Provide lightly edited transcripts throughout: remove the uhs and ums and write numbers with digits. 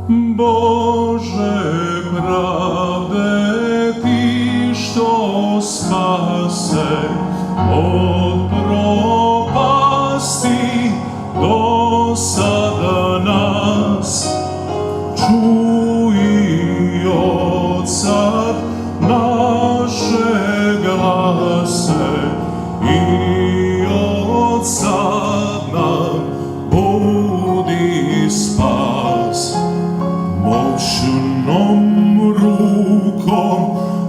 Bože pravde, Ti što spase od propasti do sada nas, čuj od sad naše glase i od sad nam budi spas. Moćnom rukom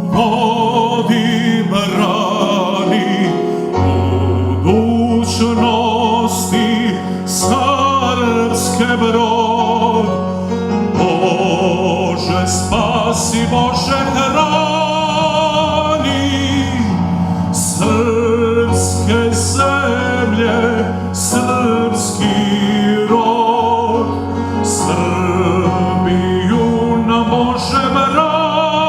vodi brani budućnosti srpske brod. Bože spasi, Bože hrani srpske zemlje, srpski rod. Srbiju nam Bože brani,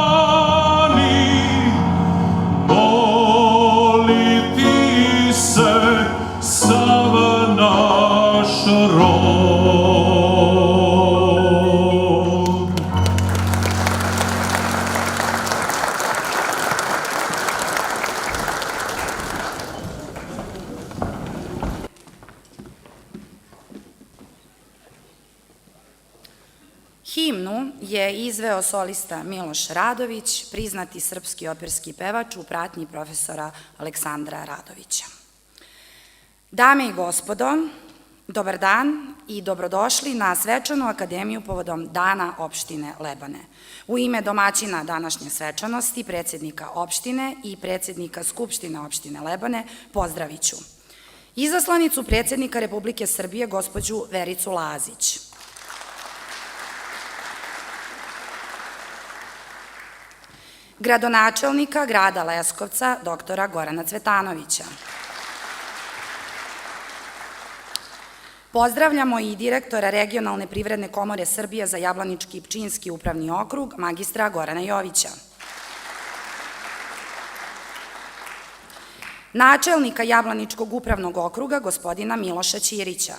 moliti se sav naš rod. Himnu je izveo solista Miloš Radović, priznati srpski operski pevač u pratnji profesora Aleksandra Radovića. Dame i gospodo, dobar dan i dobrodošli na svečanu akademiju povodom Dana opštine Lebane. U ime domaćina današnje svečanosti, predsjednika opštine i predsjednika Skupštine opštine Lebane, pozdravit ću izaslanicu predsjednika Republike Srbije, gospođu Vericu Lazić, gradonačelnika grada Leskovca, doktora Gorana Cvetanovića. Pozdravljamo i direktora Regionalne privredne komore Srbije za Jablanički i Pčinjski upravni okrug, magistra Gorana Jovića. Načelnika Jablaničkog upravnog okruga, gospodina Miloša Ćirića.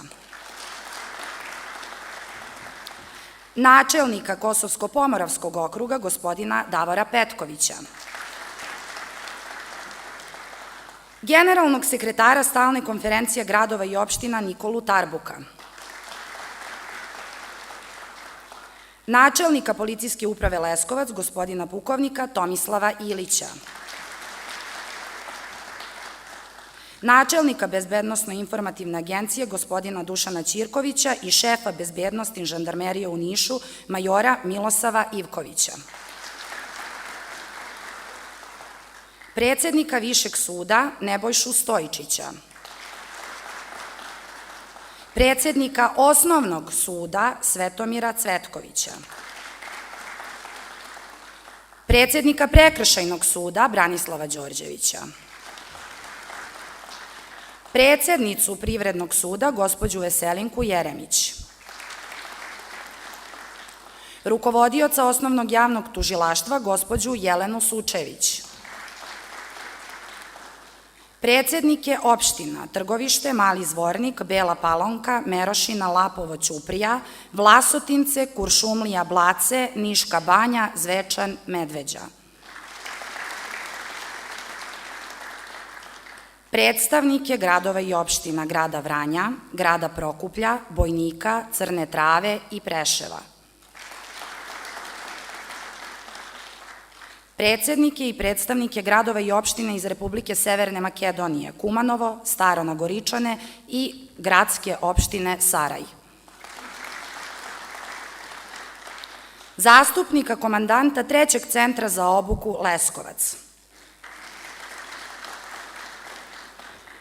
Načelnika Kosovsko-Pomoravskog okruga, gospodina Davora Petkovića. Generalnog sekretara Stalne konferencije gradova i opština Nikolu Tarbuka. Načelnika Policijske uprave Leskovac, gospodina pukovnika Tomislava Ilića. Načelnika Bezbednosno-informativne agencije, gospodina Dušana Ćirkovića i šefa Bezbednosti žandarmerije u Nišu, majora Milosava Ivkovića. Predsjednika Višeg suda Nebojšu Stojičića. Predsjednika Osnovnog suda Svetomira Cvetkovića. Predsjednika Prekršajnog suda Branislava Đorđevića. Predsjednicu Privrednog suda, gospođu Veselinku Jeremić. Rukovodioca Osnovnog javnog tužilaštva, gospođu Jelenu Sučević. Predsjednike opština Trgovište, Mali Zvornik, Bela Palanka, Merošina, Lapovo, Ćuprija, Vlasotince, Kuršumlija, Blace, Niška Banja, Zvečan, Medveđa. Predstavnike gradova i opština grada Vranja, grada Prokuplja, Bojnika, Crne Trave i Preševa. Predsednike i predstavnike gradova i opština iz Republike Severne Makedonije, Kumanovo, Staro Nagoričane i gradske opštine Saraj. Zastupnika komandanta Trećeg centra za obuku Leskovac.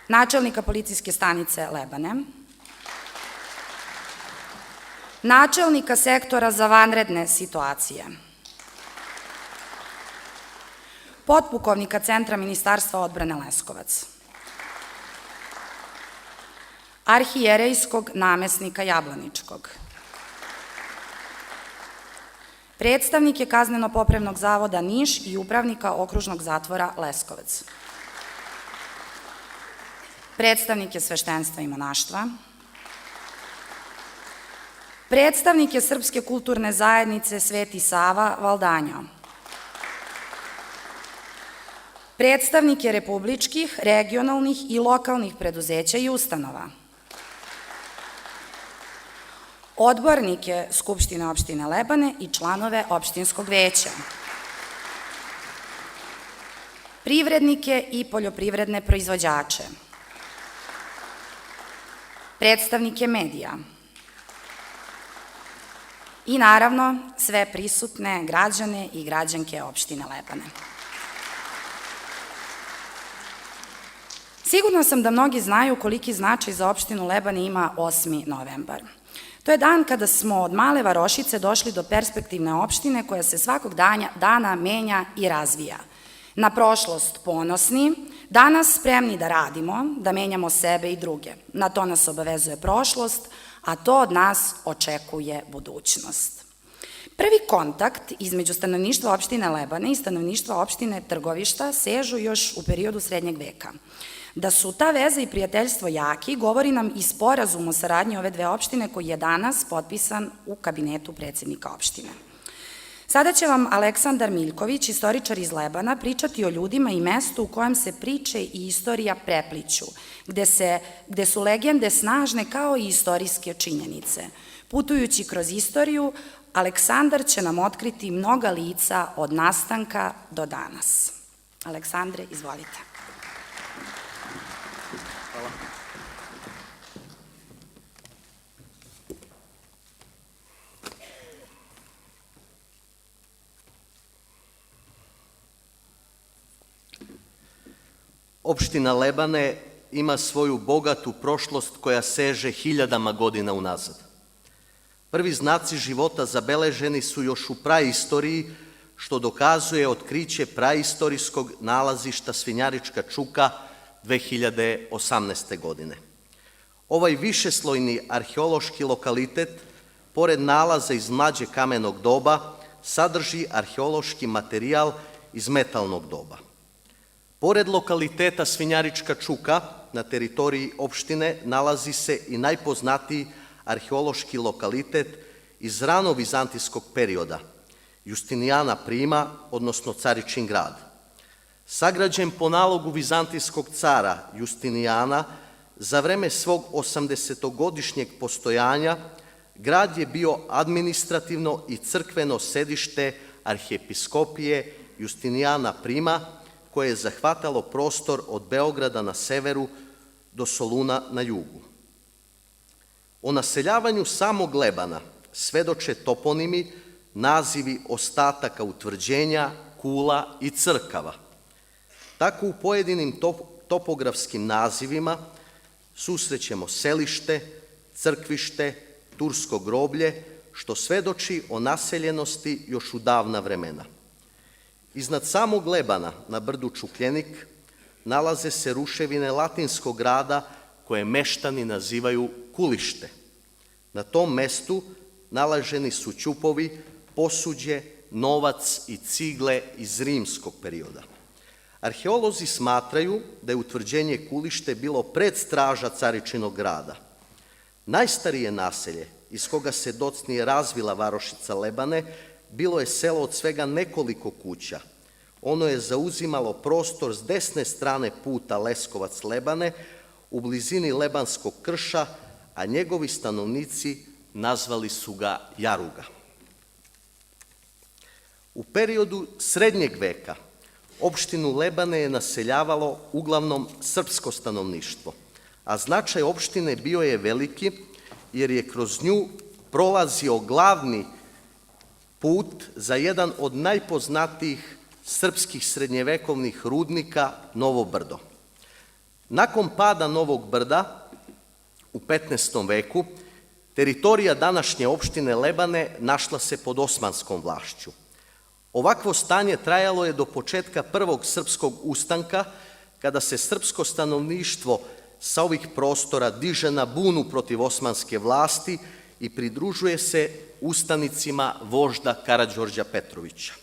Načelnika policijske stanice Lebane. Načelnika sektora za vanredne situacije. Potpukovnika Centra Ministarstva odbrane Leskovac. Arhijerejskog namesnika Jablaničkog. Predstavnike Kazneno-popravnog zavoda Niš i upravnika Okružnog zatvora Leskovac. Predstavnike sveštenstva i monaštva. predstavnike Srpske kulturne zajednice Sveti Sava Valdanjo, predstavnike republičkih, regionalnih i lokalnih preduzeća i ustanova, odbornike Skupštine opštine Lebane i članove opštinskog veća, privrednike i poljoprivredne proizvođače, predstavnike medija i naravno sve prisutne građane i građanke opštine Lebane. Sigurno sam da mnogi znaju koliki značaj za opštinu Lebane ima 8. novembar. To je dan kada smo od male varošice došli do perspektivne opštine koja se svakog dana menja i razvija. Na prošlost ponosni, danas spremni da radimo, da menjamo sebe i druge. Na to nas obavezuje prošlost, a to od nas očekuje budućnost. Prvi kontakt između stanovništva opštine Lebane i stanovništva opštine Trgovišta sežu još u periodu srednjeg veka. Da su ta veza i prijateljstvo jaki, govori nam i sporazum o saradnji ove dve opštine koji je danas potpisan u kabinetu predsednika opštine. Sada će vam Aleksandar Miljković, istoričar iz Lebana, pričati o ljudima i mestu u kojem se priče i istorija prepliću, gde su legende snažne kao i istorijske činjenice. Putujući kroz istoriju, Aleksandar će nam otkriti mnoga lica od nastanka do danas. Aleksandre, izvolite. Hvala. Opština Lebane ima svoju bogatu prošlost koja seže hiljadama godina unazad. Prvi znaci života zabeleženi su još u praistoriji, što dokazuje otkriće praistorijskog nalazišta Svinjarička čuka 2018. godine. Ovaj višeslojni arheološki lokalitet, pored nalaza iz mlađe kamenog doba, sadrži arheološki materijal iz metalnog doba. Pored lokaliteta Svinjarička čuka, na teritoriji opštine nalazi se i najpoznatiji arheološki lokalitet iz rano-vizantijskog perioda, Justinijana Prima, odnosno Caričin grad. Sagrađen po nalogu vizantijskog cara Justinijana, za vreme svog 80-godišnjeg postojanja, grad je bio administrativno i crkveno sedište arhijepiskopije Justinijana Prima, koje je zahvatalo prostor od Beograda na severu do Soluna na jugu. O naseljavanju samog Lebana svedoče toponimi, nazivi ostataka utvrđenja, kula i crkava. Tako u pojedinim topografskim nazivima susrećemo selište, crkvište, tursko groblje, što svedoči o naseljenosti još u davna vremena. Iznad samog Lebana, na brdu Čukljenik, nalaze se ruševine latinskog grada koje meštani nazivaju Kulište. Na tom mestu nalaženi su ćupovi, posuđe, novac i cigle iz rimskog perioda. Arheolozi smatraju da je utvrđenje Kulište bilo pred straža Caričinog grada. Najstarije naselje iz koga se docnije razvila varošica Lebane bilo je selo od svega nekoliko kuća. Ono je zauzimalo prostor s desne strane puta Leskovac-Lebane u blizini Lebanskog krša, a njegovi stanovnici nazvali su ga Jaruga. U periodu srednjeg veka opštinu Lebane je naseljavalo uglavnom srpsko stanovništvo, a značaj opštine bio je veliki jer je kroz nju prolazio glavni put za jedan od najpoznatijih srpskih srednjevekovnih rudnika Novo Brdo. Nakon pada Novog Brda u 15. veku, teritorija današnje opštine Lebane našla se pod osmanskom vlašću. Ovakvo stanje trajalo je do početka prvog srpskog ustanka, kada se srpsko stanovništvo sa ovih prostora diže na bunu protiv osmanske vlasti i pridružuje se ustanicima vožda Karađorđa Petrovića.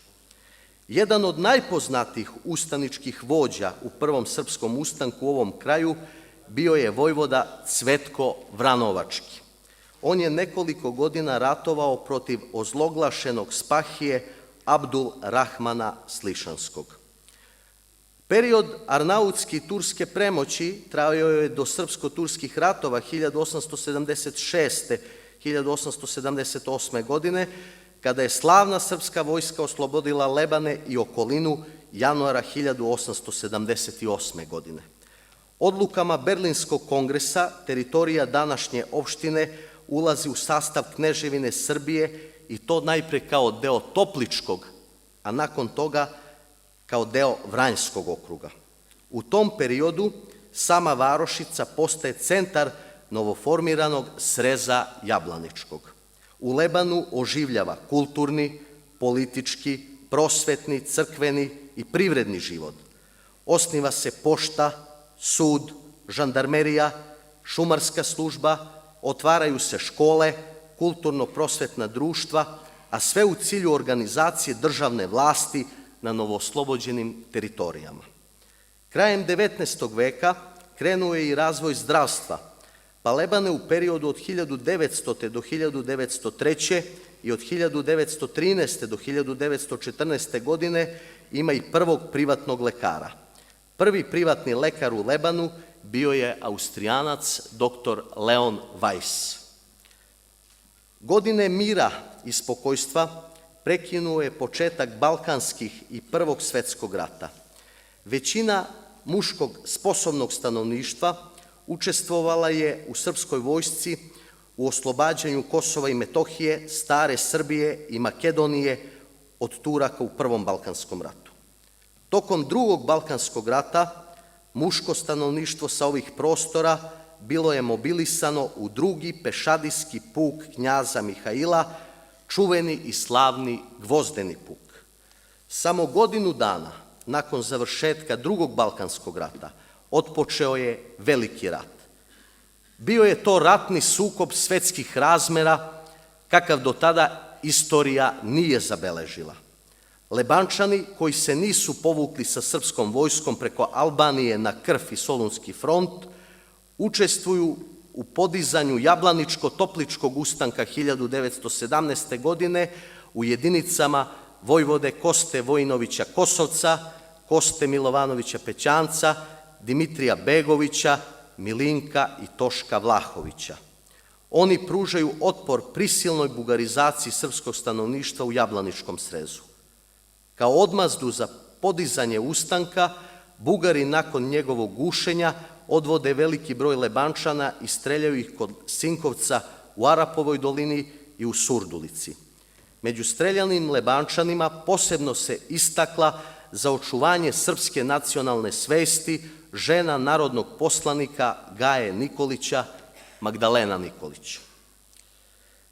Jedan od najpoznatijih ustaničkih vođa u prvom srpskom ustanku u ovom kraju bio je vojvoda Cvetko Vranovački. on je nekoliko godina ratovao protiv ozloglašenog Spahije Abdul Rahmana Slišanskog. Period arnautski-turske premoći trajao je do srpsko-turskih ratova 1876. 1878. godine, kada je slavna srpska vojska oslobodila Lebane i okolinu januara 1878. godine. Odlukama Berlinskog kongresa teritorija današnje opštine ulazi u sastav Kneževine Srbije i to najpre kao deo Topličkog, a nakon toga kao deo Vranjskog okruga. U tom periodu sama varošica postaje centar novoformiranog sreza Jablaničkog. U Lebanu oživljava kulturni, politički, prosvetni, crkveni i privredni život. Osniva se pošta, sud, žandarmerija, šumarska služba, otvaraju se škole, kulturno-prosvetna društva, a sve u cilju organizacije državne vlasti na novooslobođenim teritorijama. Krajem 19. veka krenuo je i razvoj zdravstva, pa Lebane u periodu od 1900. do 1903. i od 1913. do 1914. godine ima i prvog privatnog lekara. Prvi privatni lekar u Lebanu bio je Austrijanac dr. Leon Weiss. Godine mira i spokojstva prekinuo je početak balkanskih i Prvog svetskog rata. Većina muškog sposobnog stanovništva učestvovala je u srpskoj vojsci u oslobađanju Kosova i Metohije, stare Srbije i Makedonije od Turaka u Prvom balkanskom ratu. Tokom Drugog balkanskog rata muško stanovništvo sa ovih prostora bilo je mobilisano u Drugi pešadijski puk knjaza Mihaila, čuveni i slavni Gvozdeni puk. Samo godinu dana nakon završetka Drugog balkanskog rata otpočeo je Veliki rat. Bio je to ratni sukob svetskih razmera, kakav do tada istorija nije zabeležila. Lebančani, koji se nisu povukli sa srpskom vojskom preko Albanije na Krf i Solunski front, učestvuju u podizanju Jablaničko-Topličkog ustanka 1917. godine u jedinicama vojvode Koste Vojinovića Kosovca, Koste Milovanovića Pećanca, Dimitrija Begovića, Milinka i Toška Vlahovića. Oni pružaju otpor prisilnoj bugarizaciji srpskog stanovništva u Jablaničkom srezu. Kao odmazdu za podizanje ustanka, Bugari nakon njegovog gušenja odvode veliki broj Lebančana i streljaju ih kod Sinkovca u Arapovoj dolini i u Surdulici. Među streljanim Lebančanima posebno se istakla za očuvanje srpske nacionalne svesti žena narodnog poslanika Gaje Nikolića, Magdalena Nikolić.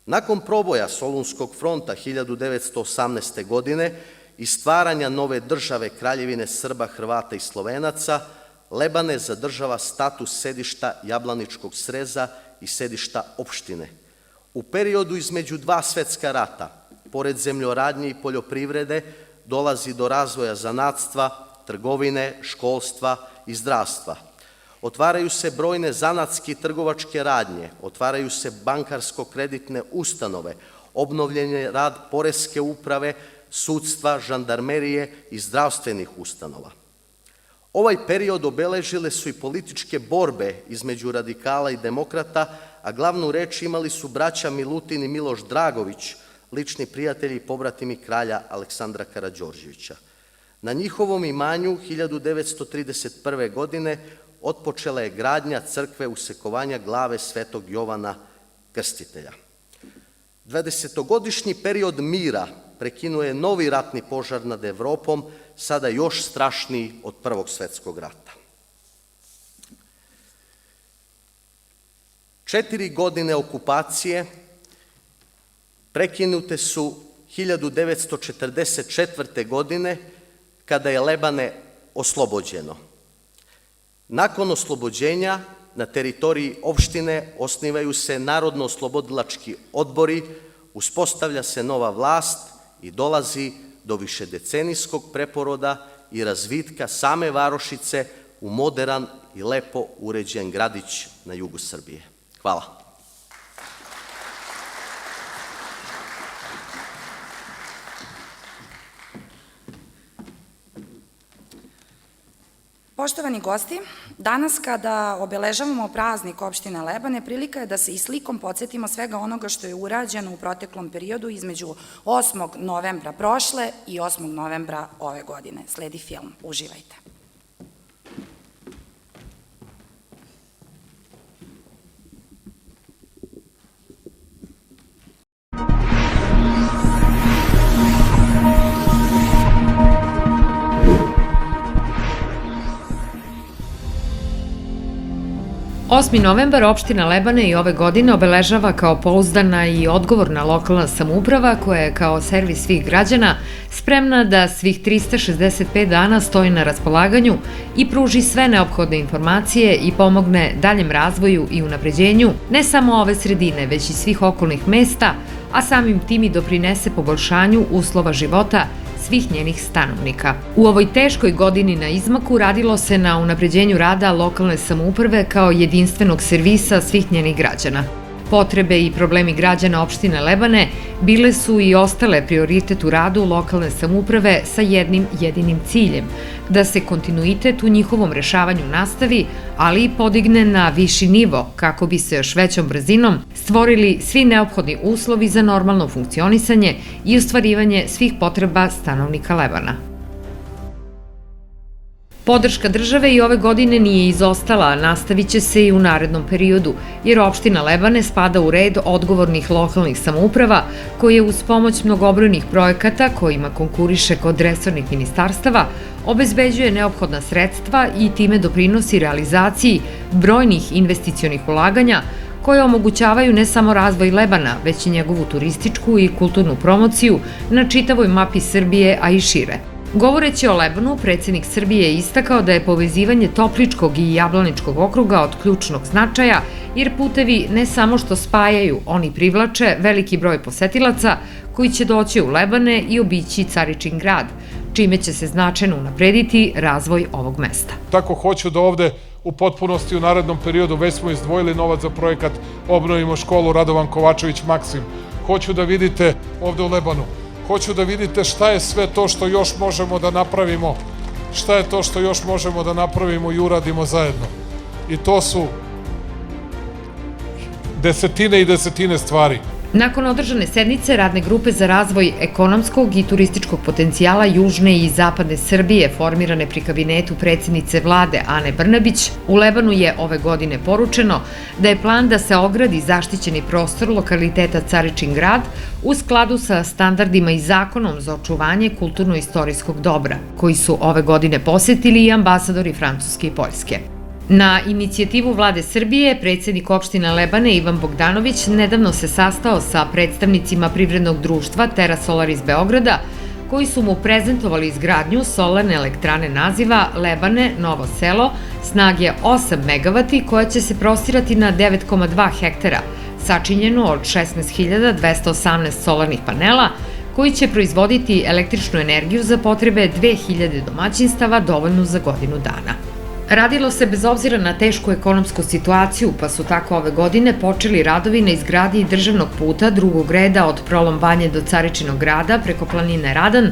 Nakon proboja Solunskog fronta 1918. godine i stvaranja nove države Kraljevine Srba, Hrvata i Slovenaca, Lebane zadržava status sedišta Jablaničkog sreza i sedišta opštine. U periodu između dva svetska rata, pored zemljoradnje i poljoprivrede, dolazi do razvoja zanatstva, trgovine, školstva i zdravstva. Otvaraju se brojne zanatske i trgovačke radnje, otvaraju se bankarsko-kreditne ustanove, obnovljen je rad poreske uprave, sudstva, žandarmerije i zdravstvenih ustanova. Ovaj period obeležile su i političke borbe između radikala i demokrata, a glavnu reč imali su braća Milutin i Miloš Dragović, lični prijatelji i pobratimi kralja Aleksandra Karađorđevića. Na njihovom imanju 1931. godine otpočela je gradnja crkve usekovanja glave svetog Jovana Krstitelja. 20-godišnji period mira prekinuo je novi ratni požar nad Evropom, sada još strašniji od Prvog svetskog rata. 4 godine okupacije prekinute su 1944. godine, kada je Lebane oslobođeno. Nakon oslobođenja na teritoriji opštine osnivaju se narodno-oslobodilački odbori, uspostavlja se nova vlast i dolazi do višedecenijskog preporoda i razvitka same varošice u moderan i lepo uređen gradić na jugu Srbije. Hvala. Poštovani gosti, danas kada obeležavamo praznik opštine Lebane, prilika je da se i slikom podsjetimo svega onoga što je urađeno u proteklom periodu između 8. novembra prošle i 8. novembra ove godine. Sledi film. Uživajte. Osmi novembar opština Lebane i ove godine obeležava kao pouzdana i odgovorna lokalna samouprava koja je kao servis svih građana spremna da svih 365 dana stoji na raspolaganju i pruži sve neophodne informacije i pomogne daljem razvoju i unapređenju ne samo ove sredine, već i svih okolnih mesta, a samim tim i doprinese poboljšanju uslova života svih njenih stanovnika. U ovoj teškoj godini na izmaku radilo se na unapređenju rada lokalne samouprave kao jedinstvenog servisa svih njenih građana. Potrebe i problemi građana opštine Lebane bile su i ostale prioritet u radu lokalne samouprave sa jednim jedinim ciljem, da se kontinuitet u njihovom rešavanju nastavi, ali i podigne na viši nivo kako bi se još većom brzinom stvorili svi neophodni uslovi za normalno funkcionisanje i ostvarivanje svih potreba stanovnika Lebana. Podrška države i ove godine nije izostala, a nastavit će se i u narednom periodu, jer opština Lebane spada u red odgovornih lokalnih samouprava koje uz pomoć mnogobrojnih projekata kojima konkuriše kod resornih ministarstava obezbeđuje neophodna sredstva i time doprinosi realizaciji brojnih investicionih ulaganja koje omogućavaju ne samo razvoj Lebana, već i njegovu turističku i kulturnu promociju na čitavoj mapi Srbije, a i šire. Govoreći o Lebanu, predsednik Srbije je istakao da je povezivanje Topličkog i Jablaničkog okruga od ključnog značaja, jer putevi ne samo što spajaju, oni privlače veliki broj posetilaca koji će doći u Lebane i obići Caričin grad, čime će se značajno unaprediti razvoj ovog mesta. Tako hoću da ovde u potpunosti u narednom periodu, već smo izdvojili novac za projekat Obnovimo školu Radovan Kovačević Maksim. Hoću da vidite ovde u Lebanu. Hoću da vidite šta je sve to što još možemo da napravimo, šta je to što još možemo da napravimo i uradimo zajedno. I to su desetine i desetine stvari. Nakon održane sednice Radne grupe za razvoj ekonomskog i turističkog potencijala Južne i Zapadne Srbije formirane pri kabinetu predsednice vlade Ane Brnabić, u Lebanu je ove godine poručeno da je plan da se ogradi zaštićeni prostor lokaliteta Caričin grad u skladu sa standardima i zakonom za očuvanje kulturno-istorijskog dobra, koji su ove godine posetili i ambasadori Francuske i Poljske. Na inicijativu vlade Srbije, predsednik opštine Lebane Ivan Bogdanović nedavno se sastao sa predstavnicima privrednog društva TerraSolar iz Beograda, koji su mu prezentovali izgradnju solarne elektrane naziva Lebane Novo selo snage 8 MW koja će se prostirati na 9,2 hektara, sačinjenu od 16.218 solarnih panela, koji će proizvoditi električnu energiju za potrebe 2000 domaćinstava dovoljnu za godinu dana. Radilo se bez obzira na tešku ekonomsku situaciju, pa su tako ove godine počeli radovi na izgradnji državnog puta drugog reda od Prolom Banje do Caričinog grada preko planine Radan,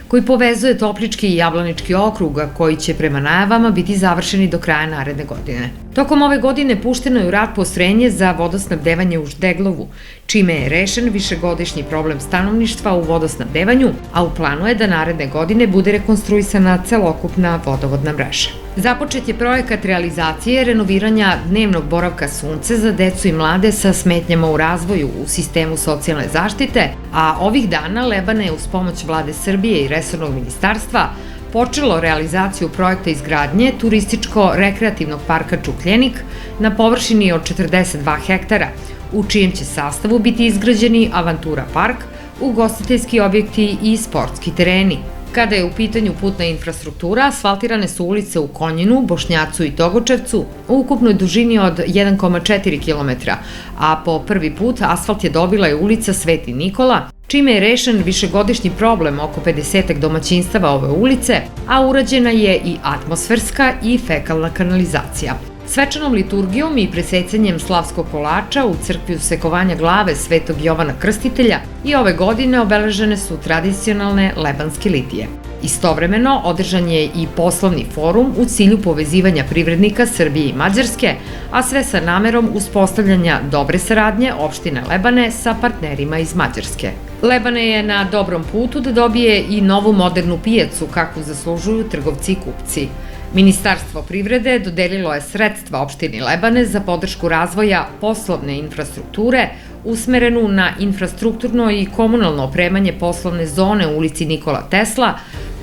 koji povezuje Toplički i Jablanički okrug, a koji će prema najavama biti završeni do kraja naredne godine. Tokom ove godine pušteno je u rad postrojenje za vodosnabdevanje u Ždeglovu, čime je rešen višegodišnji problem stanovništva u vodosnabdevanju, a u planu je da naredne godine bude rekonstruisana celokupna vodovodna mreža. Započet je projekat realizacije renoviranja dnevnog boravka Sunce za decu i mlade sa smetnjama u razvoju u sistemu socijalne zaštite, a ovih dana Lebane je uz pomoć vlade Srbije i resornog ministarstva počelo realizaciju projekta izgradnje turističko-rekreativnog parka Čukljenik na površini od 42 hektara, u čijem će sastavu biti izgrađeni Avantura park, ugostiteljski objekti i sportski tereni. Kada je u pitanju putna infrastruktura, asfaltirane su ulice u Konjinu, Bošnjacu i Togočevcu u ukupnoj dužini od 1,4 km, a po prvi put asfalt je dobila i ulica Sveti Nikola, čime je rešen višegodišnji problem oko 50 domaćinstava ove ulice, a urađena je i atmosferska i fekalna kanalizacija. Svečanom liturgijom i presecanjem slavskog kolača u crkvi usekovanja glave Svetog Jovana Krstitelja i ove godine obeležene su tradicionalne lebanske litije. Istovremeno, održan je i poslovni forum u cilju povezivanja privrednika Srbije i Mađarske, a sve sa namerom uspostavljanja dobre saradnje opštine Lebane sa partnerima iz Mađarske. Lebane je na dobrom putu da dobije i novu modernu pijacu kakvu zaslužuju trgovci i kupci. Ministarstvo privrede dodelilo je sredstva opštini Lebane za podršku razvoja poslovne infrastrukture usmerenu na infrastrukturno i komunalno opremanje poslovne zone u ulici Nikola Tesla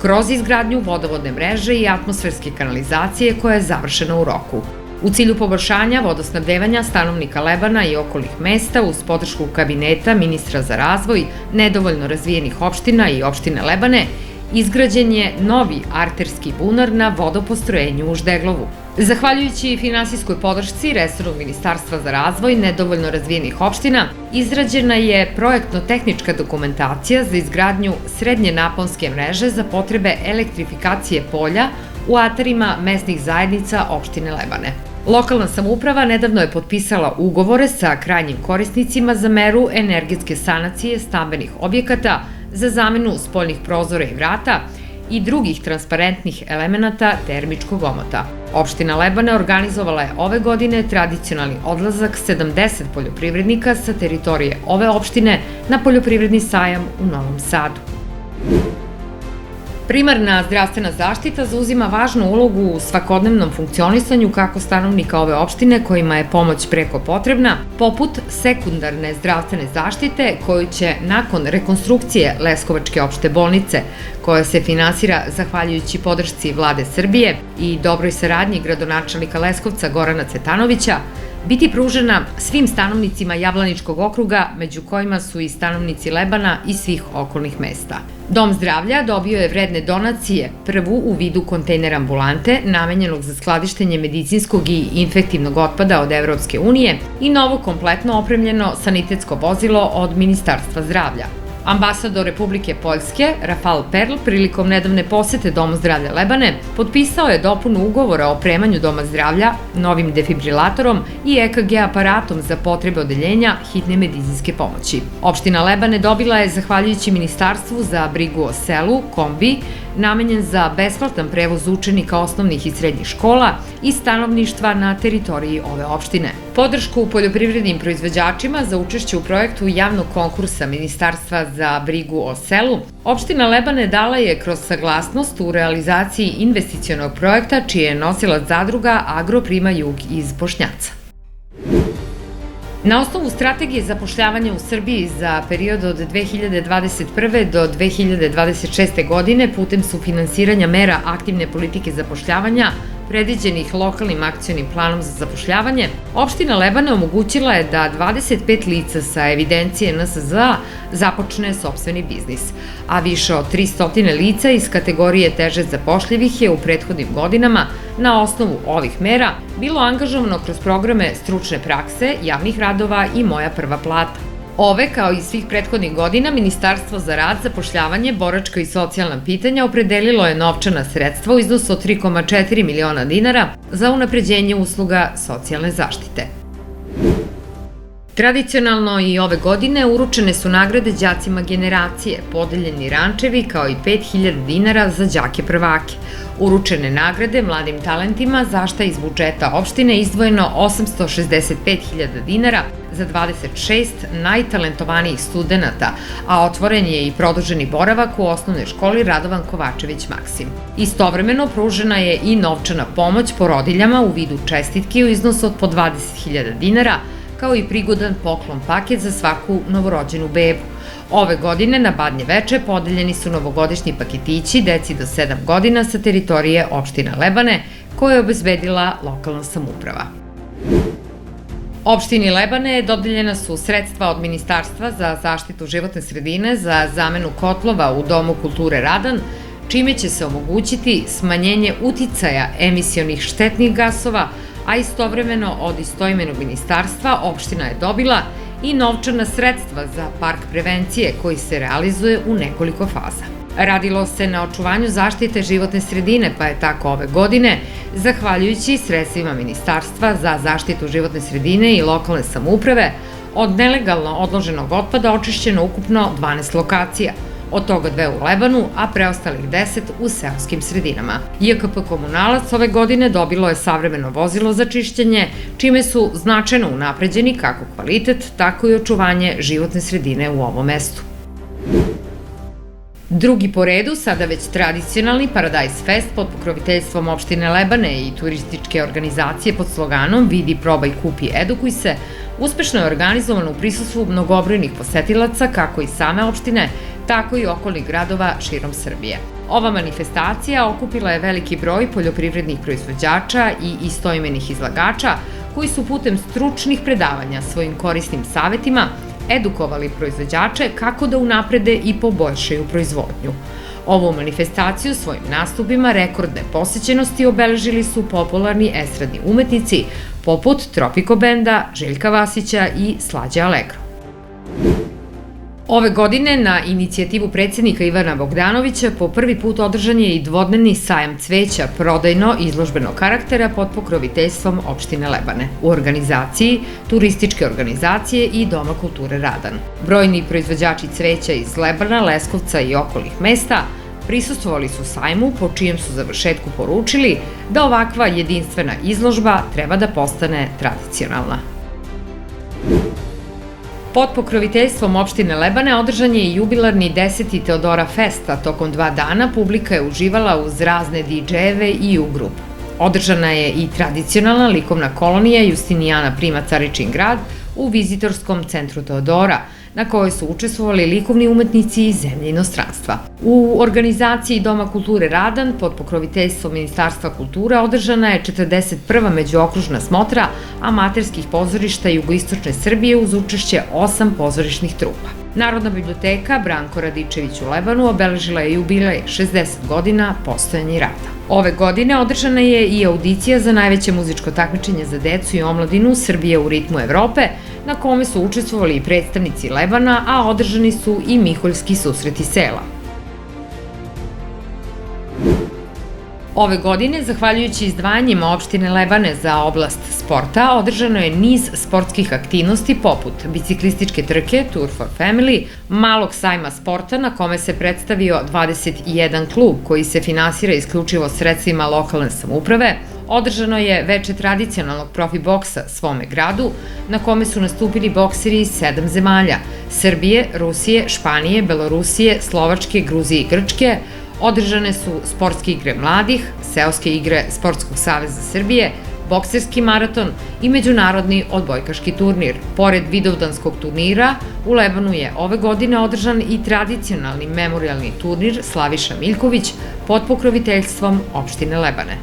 kroz izgradnju vodovodne mreže i atmosferske kanalizacije koja je završena u roku. U cilju poboljšanja vodosnabdevanja stanovnika Lebana i okolnih mesta uz podršku kabineta ministra za razvoj nedovoljno razvijenih opština i opštine Lebane, izgrađen je novi arterski bunar na vodopostrojenju u Ždeglovu. Zahvaljujući finansijskoj podršci resornog ministarstva za razvoj nedovoljno razvijenih opština, izrađena je projektno-tehnička dokumentacija za izgradnju srednje naponske mreže za potrebe elektrifikacije polja u atarima mesnih zajednica opštine Lebane. Lokalna samouprava nedavno je potpisala ugovore sa krajnjim korisnicima za meru energetske sanacije stambenih objekata za zamenu spoljnih prozora i vrata i drugih transparentnih elemenata termičkog omota. Opština Lebane organizovala je ove godine tradicionalni odlazak 70 poljoprivrednika sa teritorije ove opštine na poljoprivredni sajam u Novom Sadu. Primarna zdravstvena zaštita zauzima važnu ulogu u svakodnevnom funkcionisanju kako stanovnika ove opštine kojima je pomoć preko potrebna, poput sekundarne zdravstvene zaštite koju će nakon rekonstrukcije Leskovačke opšte bolnice, koja se finansira zahvaljujući podršci Vlade Srbije i dobroj saradnji gradonačelnika Leskovca Gorana Cvetanovića, biti pružena svim stanovnicima Jablaničkog okruga, među kojima su i stanovnici Lebana i svih okolnih mesta. Dom zdravlja dobio je vredne donacije, prvu u vidu kontejner ambulante, namenjenog za skladištenje medicinskog i infektivnog otpada od Evropske unije i novo kompletno opremljeno sanitetsko vozilo od Ministarstva zdravlja. Ambasador Republike Poljske, Rafal Perl, prilikom nedavne posete Domu zdravlja Lebane, potpisao je dopunu ugovora o opremanju Doma zdravlja novim defibrilatorom i EKG aparatom za potrebe odeljenja hitne medicinske pomoći. Opština Lebane dobila je, zahvaljujući Ministarstvu za brigu o selu, kombi, namenjen za besplatan prevoz učenika osnovnih i srednjih škola i stanovništva na teritoriji ove opštine. Podršku poljoprivrednim proizvođačima za učešće u projektu javnog konkursa Ministarstva za brigu o selu, opština Lebane dala je kroz saglasnost u realizaciji investicionog projekta čiji je nosilac zadruga Agroprima Jug iz Bošnjaca. Na osnovu strategije zapošljavanja u Srbiji za period od 2021. do 2026. godine putem sufinansiranja mera aktivne politike zapošljavanja predviđenih lokalnim akcionim planom za zapošljavanje, opština Lebane omogućila je da 25 lica sa evidencije NSZA započne sopstveni biznis, a više od 300 lica iz kategorije teže zapošljivih je u prethodnim godinama na osnovu ovih mera bilo angažovano kroz programe stručne prakse, javnih radova i Moja prva plata. Ove, kao i svih prethodnih godina, Ministarstvo za rad, zapošljavanje, boračka i socijalna pitanja opredelilo je novčana sredstva u iznosu od 3,4 miliona dinara za unapređenje usluga socijalne zaštite. Tradicionalno i ove godine uručene su nagrade đacima generacije, podeljeni rančevi kao i 5.000 dinara za đake prvake. Uručene nagrade mladim talentima, za šta iz budžeta opštine izdvojeno 865.000 dinara za 26 najtalentovanijih studenta, a otvoren je i produženi boravak u osnovnoj školi Radovan Kovačević Maksim. Istovremeno pružena je i novčana pomoć porodiljama u vidu čestitki u iznosu od po 20.000 dinara, kao i prigodan poklon paket za svaku novorođenu bebu. Ove godine na Badnje veče podeljeni su novogodišnji paketići deci do 7 godina sa teritorije opštine Lebane, koje je obezbedila lokalna samouprava. Opštini Lebane dodeljena su sredstva od Ministarstva za zaštitu životne sredine za zamenu kotlova u Domu kulture Radan, čime će se omogućiti smanjenje uticaja emisionih štetnih gasova, a istovremeno od istoimenog ministarstva opština je dobila i novčana sredstva za park prevencije koji se realizuje u nekoliko faza. Radilo se na očuvanju zaštite životne sredine, pa je tako ove godine, zahvaljujući sredstvima Ministarstva za zaštitu životne sredine i lokalne samouprave, od nelegalno odloženog otpada očišćeno ukupno 12 lokacija, od toga 2 u Lebanu, a preostalih 10 u seoskim sredinama. JKP Komunalac ove godine dobilo je savremeno vozilo za čišćenje, čime su značajno unapređeni kako kvalitet, tako i očuvanje životne sredine u ovom mestu. Drugi po redu, sada već tradicionalni Paradise Fest pod pokroviteljstvom opštine Lebane i turističke organizacije pod sloganom Vidi, probaj, kupi, edukuj se, uspešno je organizovan u prisustvu mnogobrojnih posetilaca kako iz same opštine, tako i okolnih gradova širom Srbije. Ova manifestacija okupila je veliki broj poljoprivrednih proizvođača i istoimenih izlagača koji su putem stručnih predavanja svojim korisnim savetima edukovali proizvođače kako da unaprede i poboljšaju proizvodnju. Ovu manifestaciju svojim nastupima rekordne posećenosti obeležili su popularni estradni umetnici poput Tropiko benda, Željka Vasića i Slađe Allegro. Ove godine na inicijativu predsjednika Ivana Bogdanovića po prvi put održan je i dvodnevni sajam cveća prodajno-izložbenog karaktera pod pokroviteljstvom opštine Lebane u organizaciji Turističke organizacije i Doma kulture Radan. Brojni proizvođači cveća iz Lebana, Leskovca i okolnih mesta prisustvovali su sajmu, po čijem su završetku poručili da ovakva jedinstvena izložba treba da postane tradicionalna. Pod pokroviteljstvom opštine Lebane održan je i jubilarni 10. Teodora Fest, a tokom 2 dana publika je uživala uz razne DJ-eve i u grupu. Održana je i tradicionalna likovna kolonija Justinijana Prima Caričin grad u vizitorskom centru Teodora, na kojoj su učestvovali likovni umetnici iz zemlje i inostranstva. U organizaciji Doma kulture Radan pod pokroviteljstvom Ministarstva kulture održana je 41. međuokružna smotra amaterskih pozorišta jugoistočne Srbije uz učešće 8 pozorišnih trupa. Narodna biblioteka Branko Radičević u Lebanu obeležila je jubilej 60 godina postojanja i rada. Ove godine održana je i audicija za najveće muzičko takmičenje za decu i omladinu Srbije u ritmu Evrope, na kome su učestvovali i predstavnici Lebana, a održani su i Miholjski susreti sela. Ove godine, zahvaljujući izdvajanjima opštine Lebane za oblast sporta, održano je niz sportskih aktivnosti poput biciklističke trke Tour for Family, malog sajma sporta na kome se predstavio 21 klub koji se finansira isključivo sredstvima lokalne samouprave, održano je veče tradicionalnog profi boksa svome gradu, na kome su nastupili bokseri iz 7 zemalja – Srbije, Rusije, Španije, Belorusije, Slovačke, Gruzije i Grčke. Održane su sportske igre mladih, seoske igre Sportskog saveza Srbije, bokserski maraton i međunarodni odbojkaški turnir. Pored vidovdanskog turnira, u Lebanu je ove godine održan i tradicionalni memorialni turnir Slaviša Miljković pod pokroviteljstvom opštine Lebane.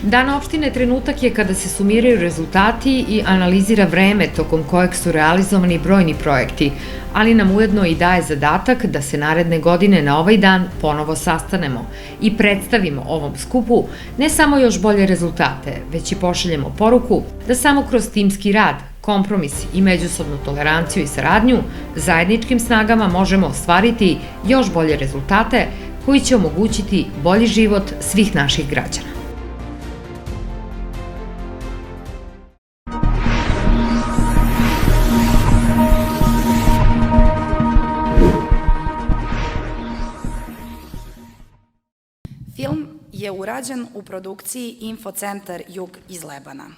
Dan opštine trenutak je kada se sumiraju rezultati i analizira vreme tokom kojeg su realizovani brojni projekti, ali nam ujedno i daje zadatak da se naredne godine na ovaj dan ponovo sastanemo i predstavimo ovom skupu ne samo još bolje rezultate, već i pošaljemo poruku da samo kroz timski rad, kompromis i međusobnu toleranciju i saradnju zajedničkim snagama možemo ostvariti još bolje rezultate koji će omogućiti bolji život svih naših građana. Film je urađen u produkciji Infocentar Jug iz Lebana.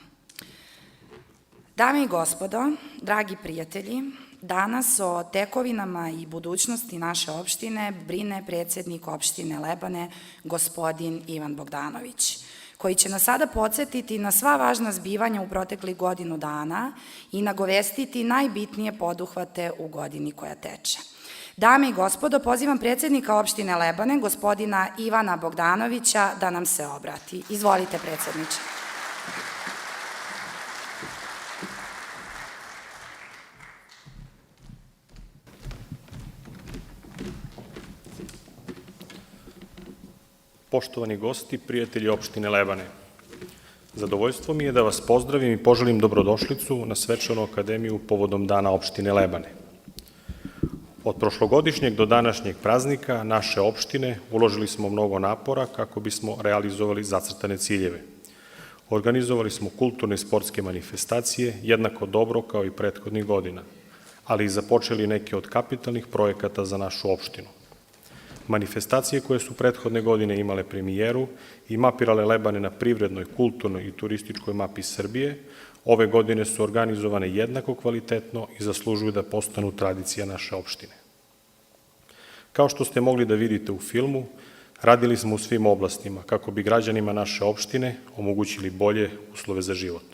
Dame i gospodo, dragi prijatelji, danas o tekovinama i budućnosti naše opštine brine predsjednik opštine Lebane, gospodin Ivan Bogdanović, koji će nas sada podsjetiti na sva važna zbivanja u proteklih godinu dana i nagovestiti najbitnije poduhvate u godini koja teče. Dame i gospodo, pozivam predsjednika opštine Lebane, gospodina Ivana Bogdanovića, da nam se obrati. Izvolite, predsjedniče. Poštovani gosti, prijatelji opštine Lebane, zadovoljstvo mi je da vas pozdravim i poželim dobrodošlicu na Svečanu akademiju povodom Dana opštine Lebane. Od prošlogodišnjeg do današnjeg praznika naše opštine uložili smo mnogo napora kako bismo realizovali zacrtane ciljeve. Organizovali smo kulturne i sportske manifestacije jednako dobro kao i prethodnih godina, ali i započeli neke od kapitalnih projekata za našu opštinu. Manifestacije koje su prethodne godine imale premijeru i mapirale Lebane na privrednoj, kulturnoj i turističkoj mapi Srbije, ove godine su organizovane jednako kvalitetno i zaslužuju da postanu tradicija naše opštine. Kao što ste mogli da vidite u filmu, radili smo u svim oblastima kako bi građanima naše opštine omogućili bolje uslove za život.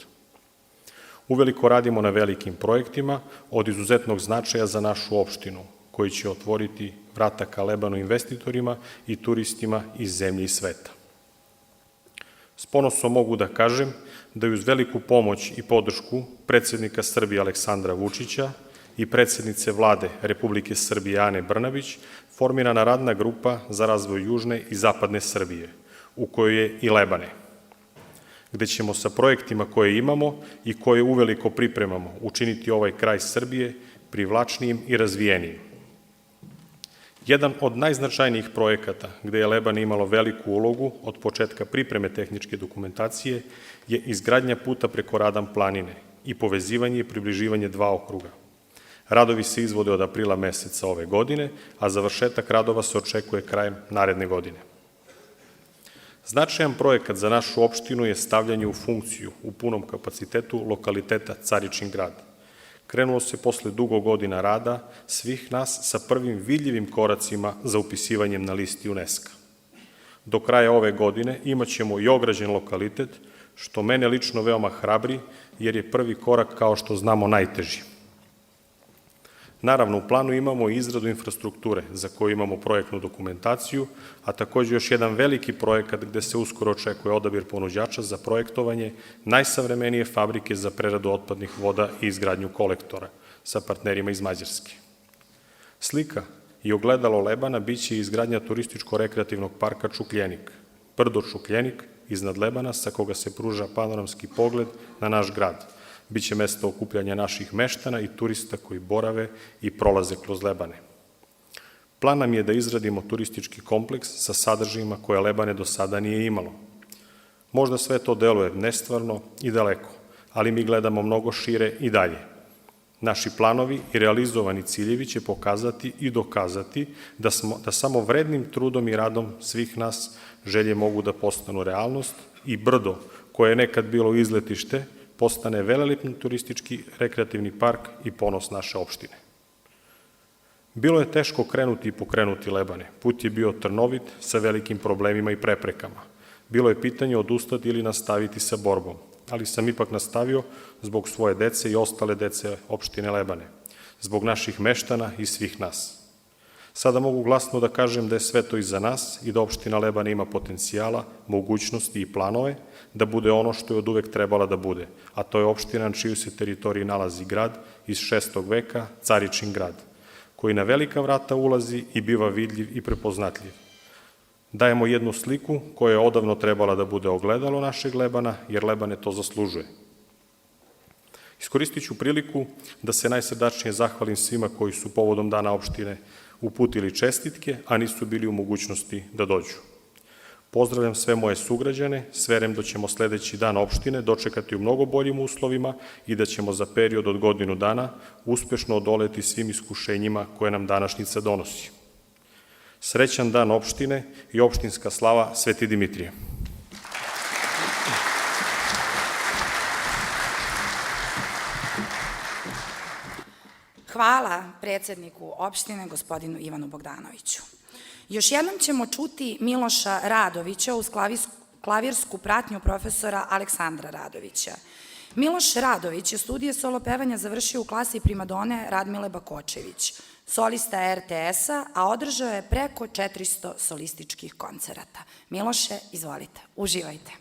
Uveliko radimo na velikim projektima od izuzetnog značaja za našu opštinu, koji će otvoriti vrata ka Lebanu investitorima i turistima iz zemlje i sveta. S ponosom mogu da kažem da je uz veliku pomoć i podršku predsednika Srbije Aleksandra Vučića i predsednice Vlade Republike Srbije Ane Brnabić formirana radna grupa za razvoj južne i zapadne Srbije, u kojoj je i Lebane, gde ćemo sa projektima koje imamo i koje uveliko pripremamo učiniti ovaj kraj Srbije privlačnijim i razvijenijim. Jedan od najznačajnijih projekata gde je Lebane imalo veliku ulogu od početka pripreme tehničke dokumentacije je izgradnja puta preko Radan planine i povezivanje i približivanje dva okruga. Radovi se izvode od aprila meseca ove godine, a završetak radova se očekuje krajem naredne godine. Značajan projekat za našu opštinu je stavljanje u funkciju u punom kapacitetu lokaliteta Caričin grad. Krenulo se posle dugo godina rada svih nas sa prvim vidljivim koracima za upisivanjem na listi UNESCO. Do kraja ove godine imaćemo i ograđen lokalitet, što mene lično veoma hrabri, jer je prvi korak, kao što znamo, najteži. Naravno, u planu imamo i izradu infrastrukture, za koju imamo projektnu dokumentaciju, a takođe još jedan veliki projekat gde se uskoro očekuje odabir ponuđača za projektovanje najsavremenije fabrike za preradu otpadnih voda i izgradnju kolektora sa partnerima iz Mađarske. Slika i ogledalo Lebana biće izgradnja turističko-rekreativnog parka Čukljenik, brdo Čukljenik iznad Lebana sa koga se pruža panoramski pogled na naš grad. Biće mesto okupljanja naših meštana i turista koji borave i prolaze kroz Lebane. Plan nam je da izradimo turistički kompleks sa sadržajima koje Lebane do sada nije imalo. Možda sve to deluje nestvarno i daleko, ali mi gledamo mnogo šire i dalje. Naši planovi i realizovani ciljevi će pokazati i dokazati da samo vrednim trudom i radom svih nas želje mogu da postanu realnost i brdo, koje je nekad bilo izletište, postane velelepni turistički rekreativni park i ponos naše opštine. Bilo je teško krenuti i pokrenuti Lebane. Put je bio trnovit, sa velikim problemima i preprekama. Bilo je pitanje odustati ili nastaviti sa borbom, ali sam ipak nastavio zbog svoje dece i ostale dece opštine Lebane, zbog naših meštana i svih nas. Sada mogu glasno da kažem da je sve to iza nas i da opština Lebane ima potencijala, mogućnosti i planove da bude ono što je od uvek trebala da bude, a to je opština na čiju se teritoriji nalazi grad iz 6. veka, Caričin grad, koji na velika vrata ulazi i biva vidljiv i prepoznatljiv. Dajemo jednu sliku koja je odavno trebala da bude ogledalo našeg Lebana, jer Lebane to zaslužuje. Iskoristit ću priliku da se najsrdačnije zahvalim svima koji su povodom Dana opštine uputili čestitke, a nisu bili u mogućnosti da dođu. Pozdravljam sve moje sugrađane, s verujem da ćemo sledeći dan opštine dočekati u mnogo boljim uslovima i da ćemo za period od godinu dana uspešno odoleti svim iskušenjima koje nam današnjica donosi. Srećan dan opštine i opštinska slava Sveti Dimitrije. Hvala predsedniku opštine, gospodinu Ivanu Bogdanoviću. Još jednom ćemo čuti Miloša Radovića uz klavirsku pratnju profesora Aleksandra Radovića. Miloš Radović je studije solo pevanja završio u klasi primadone Radmile Bakočević, solista RTS-a, a održao je preko 400 solističkih koncerata. Miloše, izvolite, uživajte.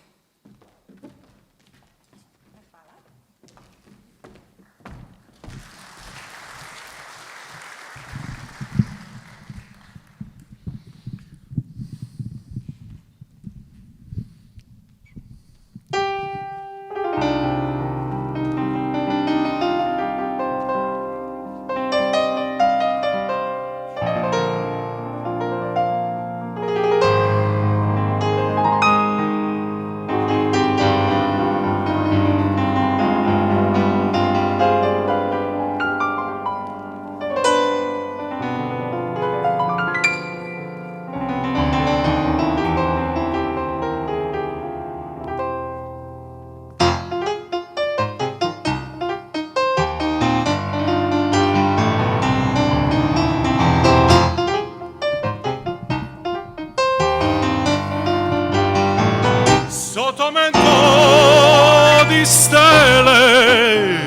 di stelle,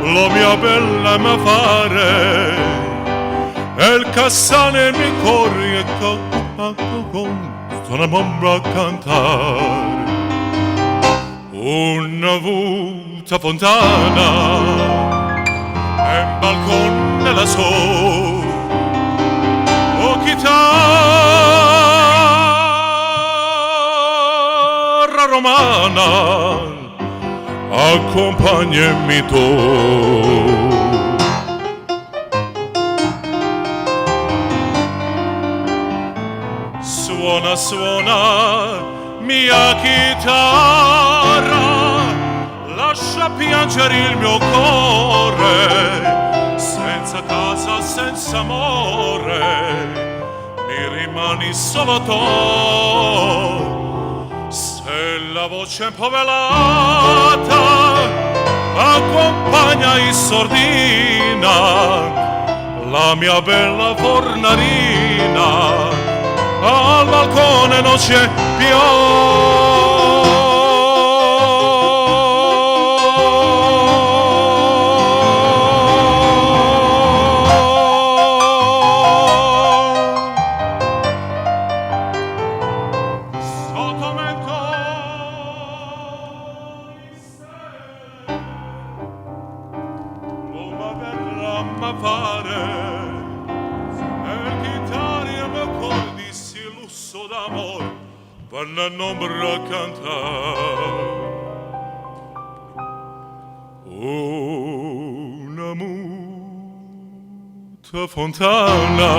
la mia bella m'affare, e il cassane mi corre con una a cantare. Una volta fontana e un balcone la so, o chitarra romana, accompagnami tu. Suona, suona, mia chitarra, lascia piangere il mio cuore, senza casa, senza amore, mi rimani solo tu. Se la voce è un po' velata, accompagna in sordina la mia bella fornarina, al balcone non c'è più. L'ombra cantare una muta fontana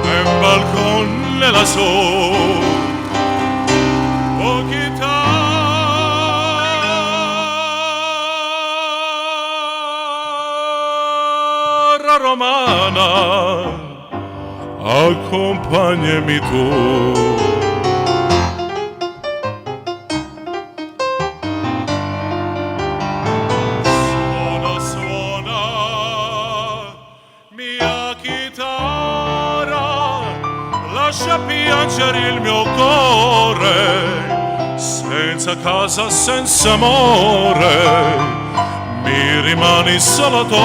e un balcone la so, o chitarra romana, accompagnami tu. Lascia piangere il mio cuore, senza casa, senza amore, mi rimani solo tu.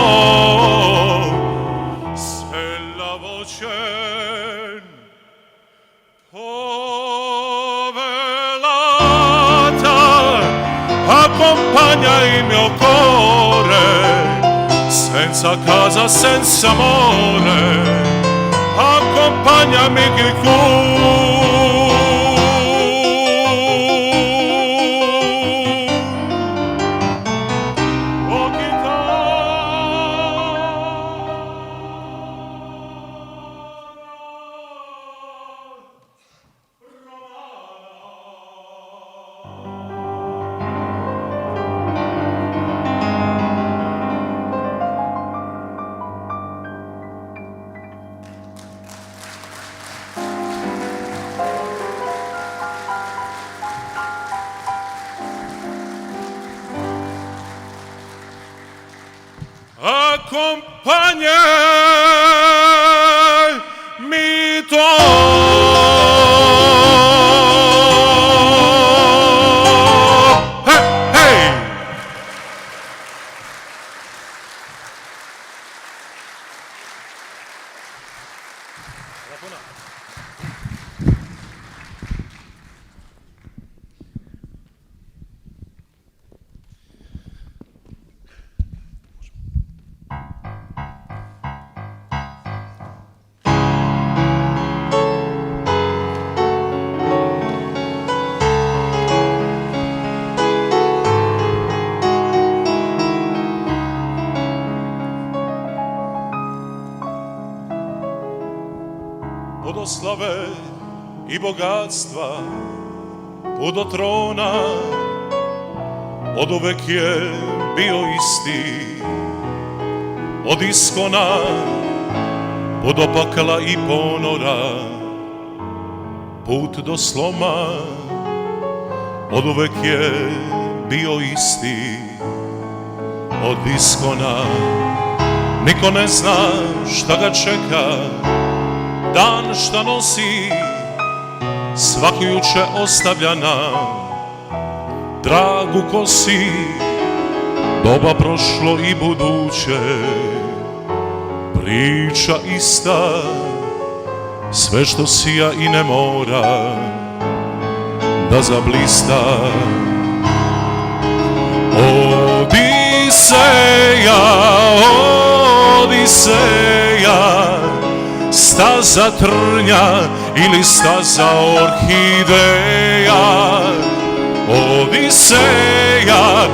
Se la voce povelata accompagna il mio cuore, senza casa, senza amore, accompagnami che oh accompagnami tu. Od slave i bogatstva, od trona, od uvek je bio isti, od iskona, od opakla i ponora, put do sloma, od uvek je bio isti, od iskona. Niko ne zna šta ga čeka, dan šta nosi, svaku juče ostavlja nam dragu ko si, doba prošlo i buduće, priča ista, sve što sija i ne mora da zablista. Odiseja, Odiseja, staza trnja ili staza orhideja. Odiseja,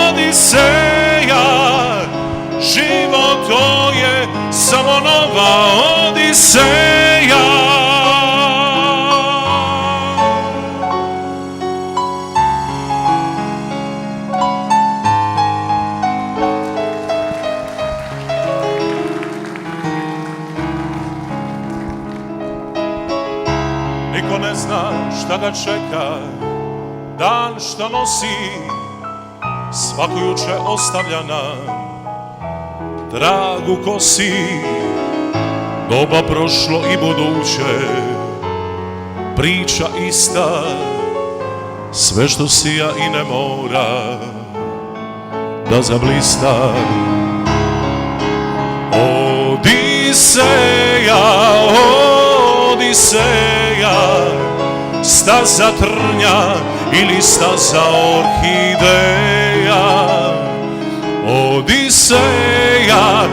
Odiseja, život to je samo nova Odiseja. Niko ne zna šta ga čeka, dan šta nosi, svako juče ostavlja nam tragu ko si, doba prošlo i buduće, priča ista, sve što sija i ne mora da zablista. Odiseja, Odiseja, staza trnja ili staza orhideja. Odiseja,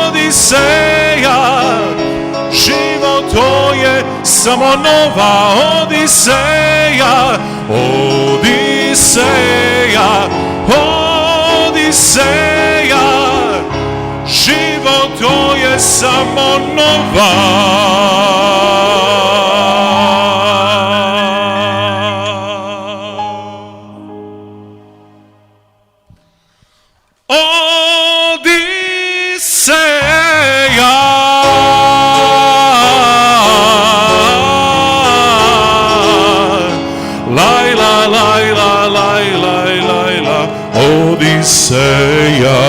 Odiseja, život to je samo nova Odiseja. Odiseja, Odiseja, život to je samo nova Odiseja.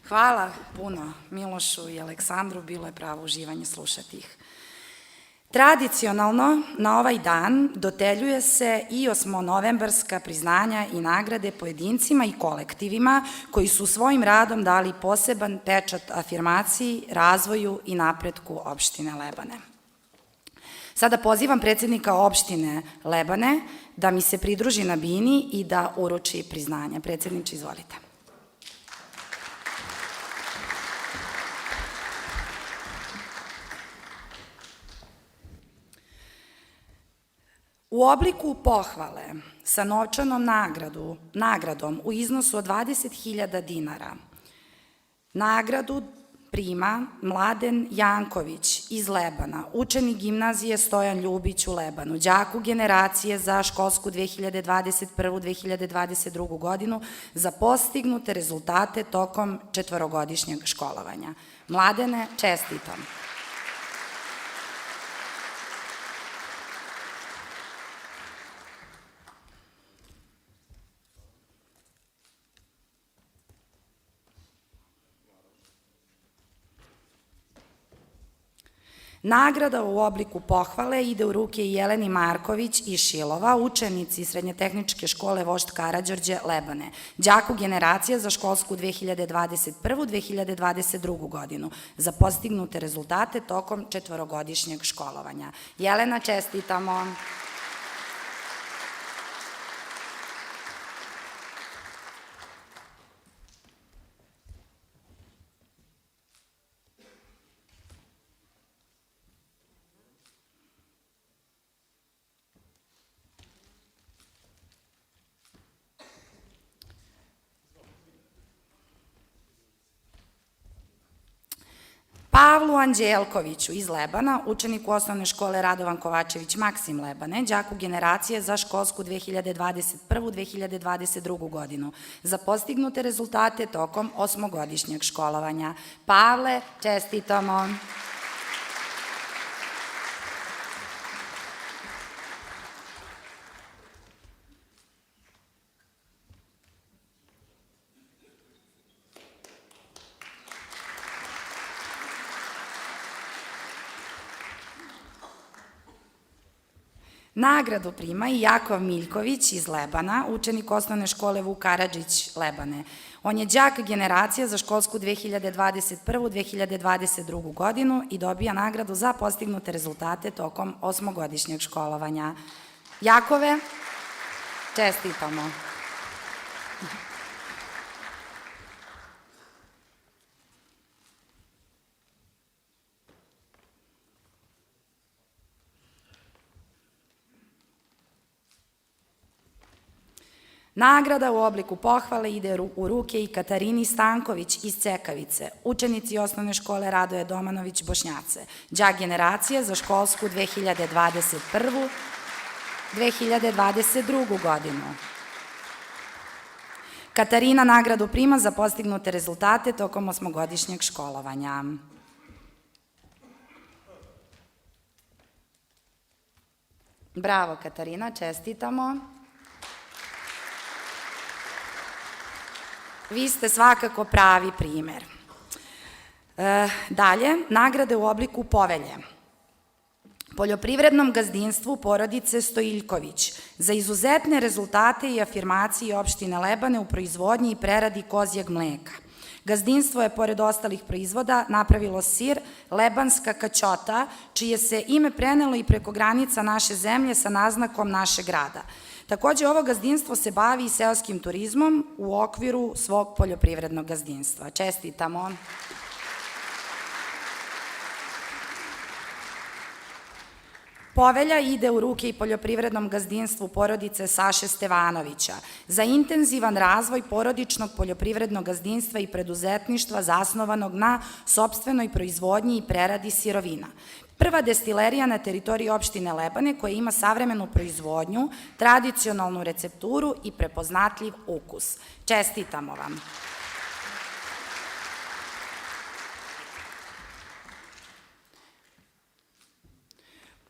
Hvala puno Milošu i Aleksandru, bilo je pravo uživanje slušati ih. Tradicionalno, na ovaj dan dodeljuje se i osmonovembarska priznanja i nagrade pojedincima i kolektivima koji su svojim radom dali poseban pečat afirmaciji, razvoju i napretku opštine Lebane. Sada pozivam predsednika opštine Lebane da mi se pridruži na bini i da uruči priznanje. Predsedniče, izvolite. U obliku pohvale sa novčanom nagradom u iznosu od 20.000 dinara nagradu prima Mladen Janković iz Lebana, učenik gimnazije Stojan Ljubić u Lebanu, đaku generacije za školsku 2021-2022 godinu za postignute rezultate tokom četvorogodišnjeg školovanja. Mladene, čestitam. Nagrada u obliku pohvale ide u ruke Jeleni Marković iz Šilova, učenici Srednje tehničke škole Vožd Karađorđe Lebane, đaku generacija za školsku 2021-2022 godinu, za postignute rezultate tokom četvorogodišnjeg školovanja. Jelena, čestitamo. Pavlu Anđelkoviću iz Lebana, učeniku osnovne škole Radovan Kovačević Maksim Lebane, đaku generacije za školsku 2021-2022 godinu, za postignute rezultate tokom osmogodišnjeg školovanja. Pavle, čestitamo. Nagradu prima i Jakov Miljković iz Lebana, učenik osnovne škole Vuk Karadžić Lebane. On je đak generacija za školsku 2021-2022. godinu i dobija nagradu za postignute rezultate tokom 8-godišnjeg školovanja. Jakove, čestitamo. Nagrada u obliku pohvale ide u ruke i Katarini Stanković iz Cekavice, učenici osnovne škole Radoje Domanović Bošnjace, đak generacije za školsku 2021-2022. godinu. Katarina nagradu prima za postignute rezultate tokom 8-godišnjeg školovanja. Bravo, Katarina, čestitamo. Vi ste svakako pravi primer. Dalje, nagrade u obliku povelje. Poljoprivrednom gazdinstvu porodice Stojiljković za izuzetne rezultate i afirmacije opštine Lebane u proizvodnji i preradi kozjeg mleka. Gazdinstvo je, pored ostalih proizvoda, napravilo sir Lebanska kaćota, čije se ime prenelo i preko granica naše zemlje sa naznakom našeg grada. Takođe, ovo gazdinstvo se bavi i seoskim turizmom u okviru svog poljoprivrednog gazdinstva. Čestitamo. Povelja ide u ruke i poljoprivrednom gazdinstvu porodice Saše Stevanovića za intenzivan razvoj porodičnog poljoprivrednog gazdinstva i preduzetništva zasnovanog na sopstvenoj proizvodnji i preradi sirovina. Prva destilerija na teritoriji opštine Lebane koja ima savremenu proizvodnju, tradicionalnu recepturu i prepoznatljiv ukus. Čestitamo vam.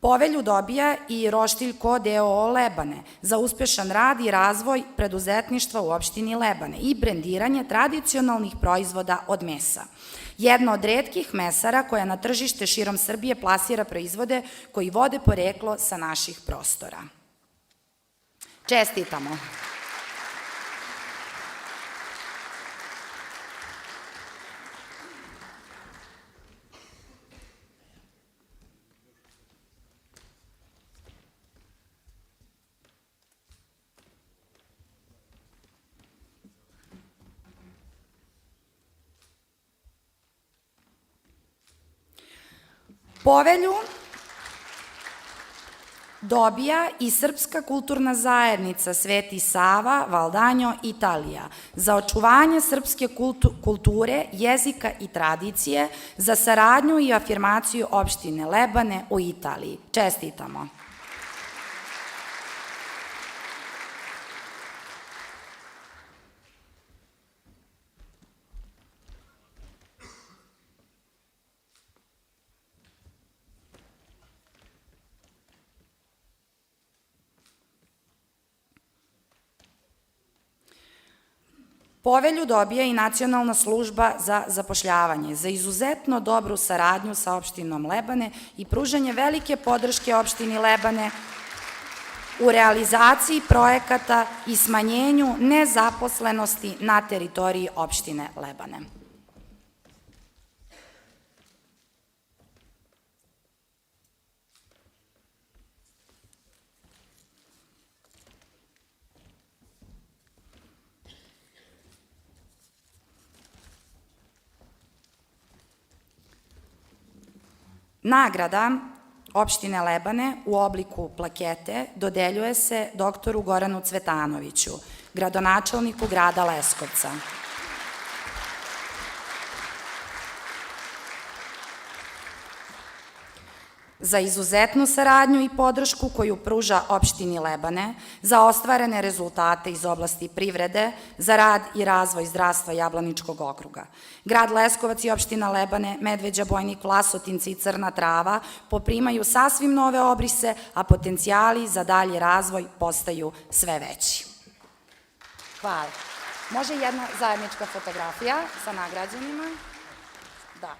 Povelju dobija i Roštiljko d.o.o. Lebane za uspešan rad i razvoj preduzetništva u opštini Lebane i brendiranje tradicionalnih proizvoda od mesa. Jedna od retkih mesara koja na tržište širom Srbije plasira proizvode koji vode poreklo sa naših prostora. Čestitamo. Povelju dobija i Srpska kulturna zajednica Sveti Sava, Valdanjo, Italija za očuvanje srpske kulture, jezika i tradicije, za saradnju i afirmaciju opštine Lebane u Italiji. Čestitamo. Povelju dobija i Nacionalna služba za zapošljavanje za izuzetno dobru saradnju sa opštinom Lebane i pružanje velike podrške opštini Lebane u realizaciji projekata i smanjenju nezaposlenosti na teritoriji opštine Lebane. Nagrada opštine Lebane u obliku plakete dodeljuje se doktoru Goranu Cvetanoviću, gradonačelniku grada Leskovca. Za izuzetnu saradnju i podršku koju pruža opštini Lebane, za ostvarene rezultate iz oblasti privrede, za rad i razvoj zdravstva Jablaničkog okruga. Grad Leskovac i opština Lebane, Medveđa, Bojnik, Vlasotinci i Crna Trava poprimaju sasvim nove obrise, a potencijali za dalji razvoj postaju sve veći. Hvala. Može jedna zajednička fotografija sa nagrađenima? Da.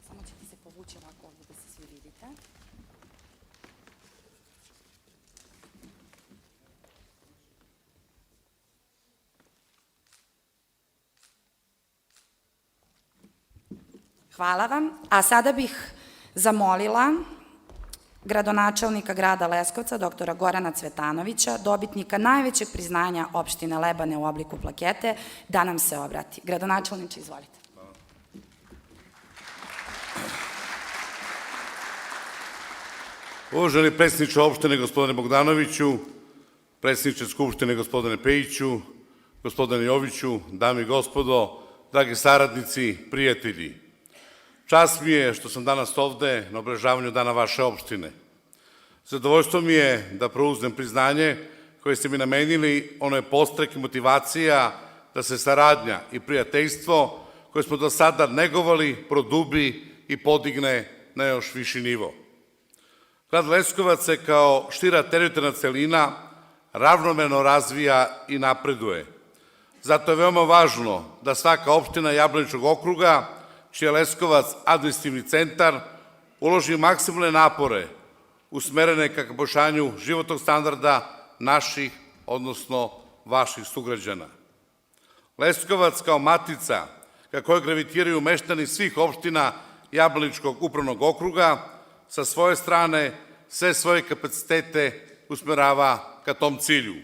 Samo ćete se povući ovako ovdje da se svi vidite. Hvala vam. A sada bih zamolila gradonačelnika grada Leskovca, doktora Gorana Cvetanovića, dobitnika najvećeg priznanja opštine Lebane u obliku plakete, da nam se obrati. Gradonačelniče, izvolite. Uvaženi predsjedniče opštine, gospodine Bogdanoviću, predsjedniče Skupštine, gospodine Pejiću, gospodine Joviću, dame i gospodo, dragi saradnici, prijatelji, čast mi je što sam danas ovde na obeležavanju dana vaše opštine. Zadovoljstvo mi je da preuzmem priznanje koje ste mi namenili, ono je podstrek i motivacija da se saradnja i prijateljstvo koje smo do sada negovali, produbi i podigne na još viši nivo. Grad Leskovac se kao šira teritorijalna celina ravnomerno razvija i napreduje. Zato je veoma važno da svaka opština Jablaničkog okruga, čiji je Leskovac administrativni centar, uloži maksimalne napore usmerene ka poboljšanju životnog standarda naših, odnosno vaših sugrađana. Leskovac kao matica ka kojoj gravitiraju meštani svih opština Jablaničkog upravnog okruga, sa svoje strane sve svoje kapacitete usmerava ka tom cilju.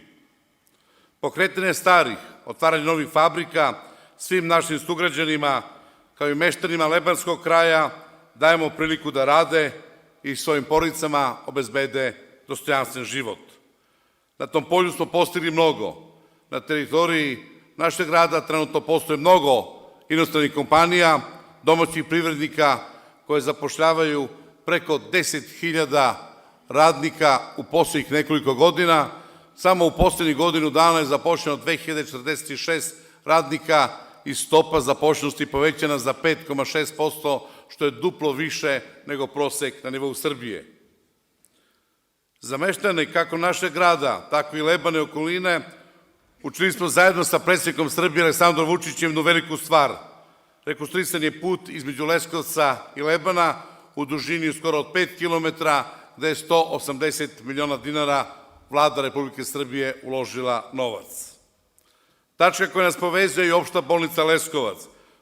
Pokretanje starih, otvaranje novih fabrika, svim našim sugrađanima, kao i meštanima Lebanskog kraja, dajemo priliku da rade i svojim porodicama obezbede dostojanstven život. Na tom polju smo postigli mnogo. Na teritoriji našeg grada trenutno postoje mnogo inostranih kompanija, domaćih privrednika koje zapošljavaju preko 10.000 radnika u poslednjih nekoliko godina. Samo u poslednjih godinu dana je zapošljeno 2046 radnika i stopa zapošljenosti povećana za 5,6%, što je duplo više nego prosek na nivou Srbije. Za meštane kako našeg grada, tako i Lebane i okoline, učinili smo zajedno sa predsjednikom Srbije Aleksandrom Vučićem jednu veliku stvar. Rekonstruisan je put između Leskovca i Lebana u dužini skoro od 5 kilometra, gde je 180 miliona dinara Vlada Republike Srbije uložila novac. Tačka koja nas povezuje je opšta bolnica Leskovac,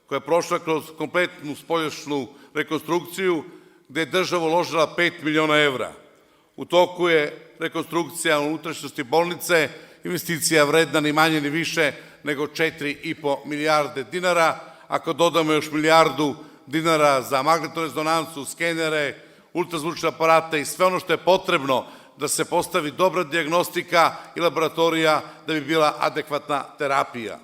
koja je prošla kroz kompletnu spoljašnju rekonstrukciju, gde je država uložila 5 miliona evra. U toku je rekonstrukcija unutrašnjosti bolnice, investicija vredna ni manje ni više nego 4,5 milijarde dinara. Ako dodamo još milijardu dinara za magnetnu rezonancu, skenere, ultrazvučne aparate i sve ono što je potrebno da se postavi dobra dijagnostika i laboratorija da bi bila adekvatna terapija.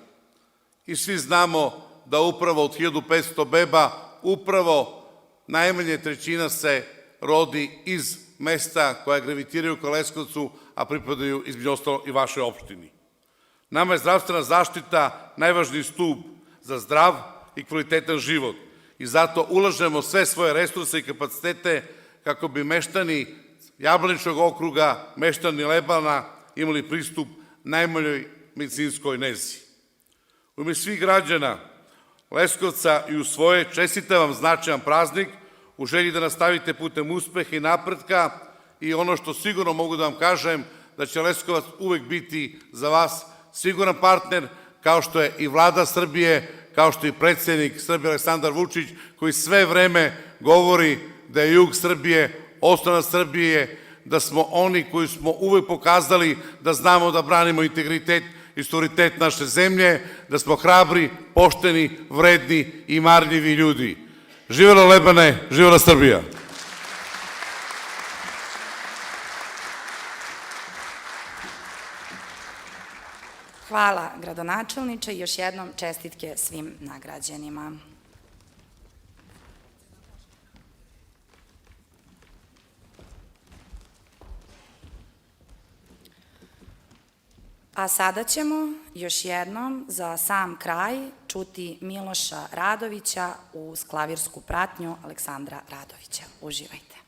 I svi znamo da upravo od 1500 beba, upravo najmanje trećina se rodi iz mesta koja gravitiraju ka Leskovcu, a pripadaju između ostalo i vašoj opštini. Nama je zdravstvena zaštita najvažniji stub za zdrav i kvalitetan život i zato ulažemo sve svoje resurse i kapacitete kako bi meštani Jablaničkog okruga, meštani Lebana imali pristup najboljoj medicinskoj nezi. U ime svih građana Leskovca i u svoje čestitam vam značajan praznik u želji da nastavite putem uspeha i napretka i ono što sigurno mogu da vam kažem da će Leskovac uvek biti za vas siguran partner kao što je i Vlada Srbije, kao što je i predsjednik Srbije Aleksandar Vučić koji sve vreme govori da je jug Srbije osnova Srbije, da smo oni koji smo uvek pokazali da znamo da branimo integritet i suverenitet naše zemlje, da smo hrabri, pošteni, vredni i marljivi ljudi. Živela Lebane, živela Srbija! Hvala gradonačelniče i još jednom čestitke svim nagrađenima. A sada ćemo još jednom za sam kraj čuti Miloša Radovića uz klavirsku pratnju Aleksandra Radovića. Uživajte.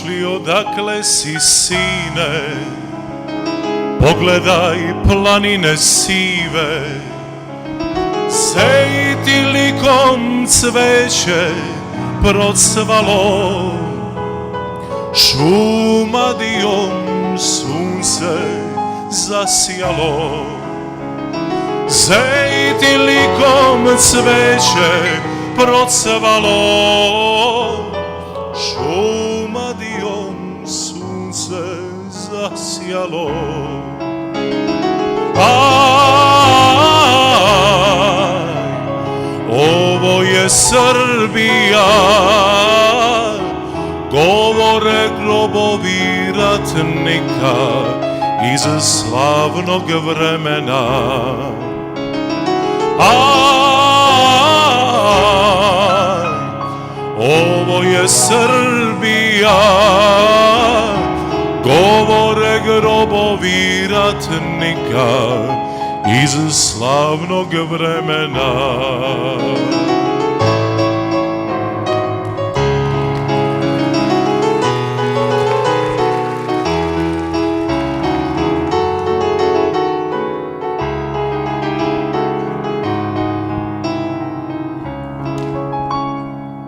došli odakle si, sine, pogledaj planine sive, sejti likom cveće procvalo, šumadijom sunce zasjalo. Sejti likom cveće procvalo, šumadijom sunce zasjalo. Ovo je Srbija, govore grobovi ratnika iz slavnog vremena. Ovo je Srbija, govore grobovi ratnika iz slavnog vremena.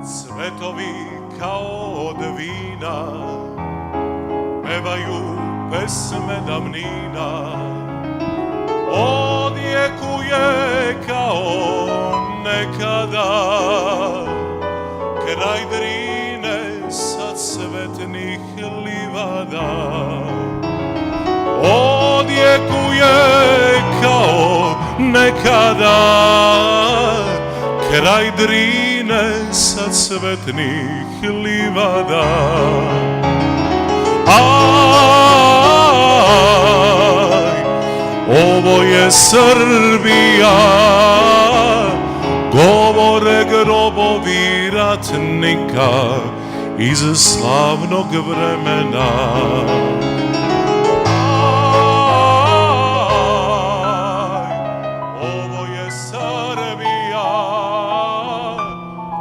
Cvetovi kao od vina pevaju pesme davnina, odjekuje kao nekada kraj Drine sa cvetnih livada. Odjekuje kao nekada kraj Drine sa cvetnih livada. Ovo je Srbija, govore grobovi ratnika iz slavnog vremena. Ovo je Srbija,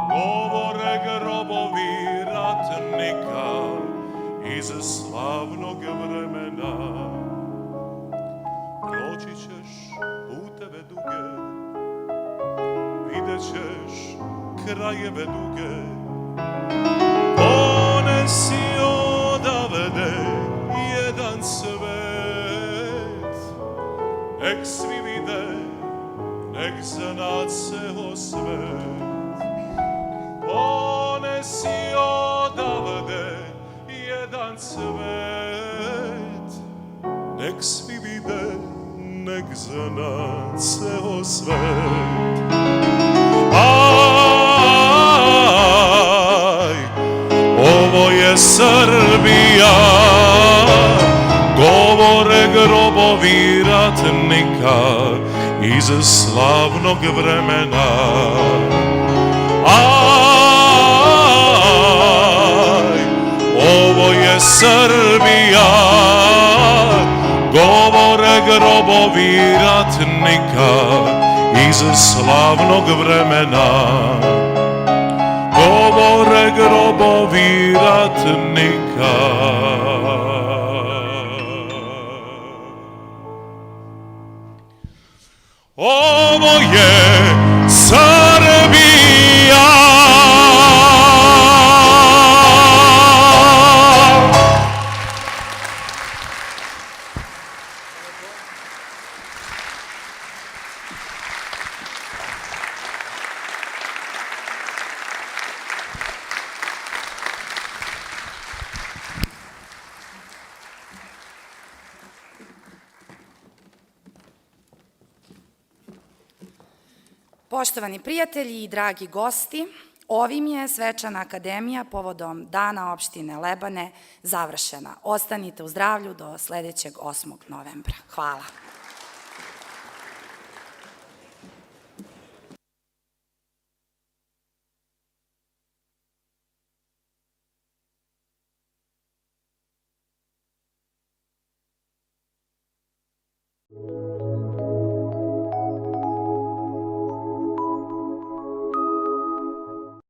govore grobovi ratnika iz slavnog vremena. Proći ćeš puteve duge, vidjet ćeš krajeve duge, ponesi odavde jedan cvet, nek svi vide, nek zna ceo svet. Ponesi odavde jedan cvet, nek svi vide, nek zna ceo svet. Ovo je Srbija, govore grobovi ratnika iz slavnog vremena. Ovo je Srbija, govore grobovi ratnika iz slavnog vremena. Govore grobovi ratnika. Ovo je Srbija. Poštovani prijatelji i dragi gosti, ovim je Svečana akademija povodom Dana opštine Lebane završena. Ostanite u zdravlju do sledećeg 8. novembra. Hvala.